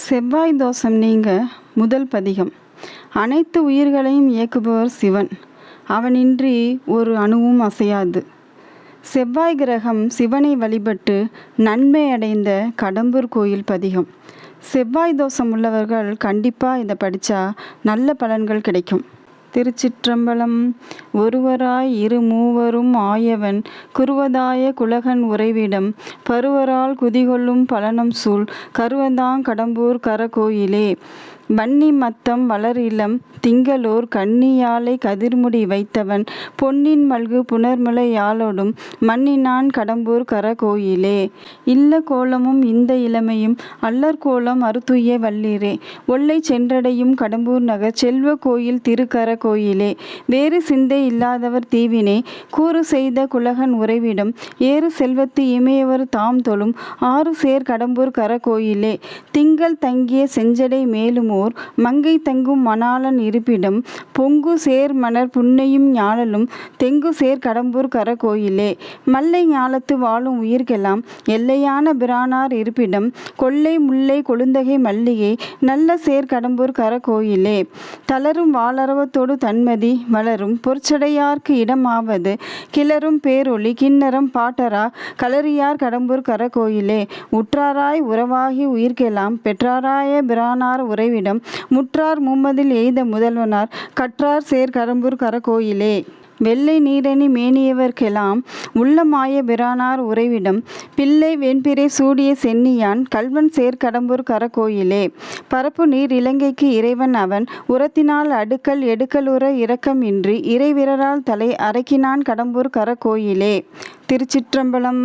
செவ்வாய் தோஷம் நீங்க முதல் பதிகம். அனைத்து உயிர்களையும் இயக்குபவர் சிவன். அவனின்றி ஒரு அணுவும் அசையாது. செவ்வாய் கிரகம் சிவனை வழிபட்டு நன்மை அடைந்த கடம்பூர் கோயில் பதிகம். செவ்வாய் தோஷம் உள்ளவர்கள் கண்டிப்பாக இதை படித்தா நல்ல பலன்கள் கிடைக்கும். திருச்சிற்றம்பலம். ஒருவராய் இரு மூவரும் ஆயவன் குருவதாய குலகன் உறைவிடம் பருவரால் குதிகொள்ளும் பலனம் சூழ் கருவதாங் கடம்பூர் கரகோயிலே வன்னி மத்தம் வளர் இளம் திங்களோர் கன்னியாலை கதிர்முடி வைத்தவன் பொன்னின் மல்கு புனர்முலை யாழோடும் மன்னினான் கடம்பூர் கரகோயிலே. இல்ல கோலமும் இந்த இளமையும் அல்லற் கோலம் அறுத்துய வல்லீரே ஒல்லை சென்றடையும் கடம்பூர் நகர் செல்வ கோயில் திருக்கர கோயிலே. வேறு சிந்தை இல்லாதவர் தீவினை கூறு செய்த குலகன் உறைவிடம் ஏறு செல்வத்து இமையவர் தாம் தொழும் ஆறு சேர் கடம்பூர் கரகோயிலே. திங்கள் தங்கிய செஞ்சடை மேலுமோர் மங்கை தங்கும் மணாளன் இருப்பிடம் பொங்கு சேர் மணர் புன்னையும் ஞாழலும் தெங்கு சேர் கடம்பூர் கரகோயிலே. மல்லை ஞாலத்து வாழும் உயிர்கெல்லாம் எல்லையான பிரானார் இருப்பிடம் கொல்லை முல்லை கொழுந்தகை மல்லிகை நல்ல சேர் கடம்பூர் கரகோயிலே. தளரும் வாளரவத்தோடு தன்மதி வளரும் பொற்சடையார்க்கு இடமாவது கிளரும் பேரொளி கிண்ணறம் பாட்டரா களரியார் கடம்பூர் கரகோயிலே. உற்றாராய் உறவாகி உயிர்க்கெல்லாம் பெற்றாராய பிரானார் உறைவிடம் முற்றார் மும்மதில் எய்த முதல்வனார் கற்றார் சேர் கடம்பூர் கரகோயிலே. வெள்ளை நீரணி மேனியவர்க்கெல்லாம் உள்ளமாய பிரானார் உறைவிடம் பிள்ளை வெண்பிறை சூடிய சென்னியான் கல்வன் சேர் கடம்பூர் கரகோயிலே. பரப்பு நீர் இலங்கைக்கு இறைவன் அவன் உரத்தினால் அடுக்கல் எடுக்கலுற இரக்கம் இன்றி இறைவிரரால் தலை அரக்கினான் கடம்பூர் கரகோயிலே. திருச்சிற்றம்பலம்.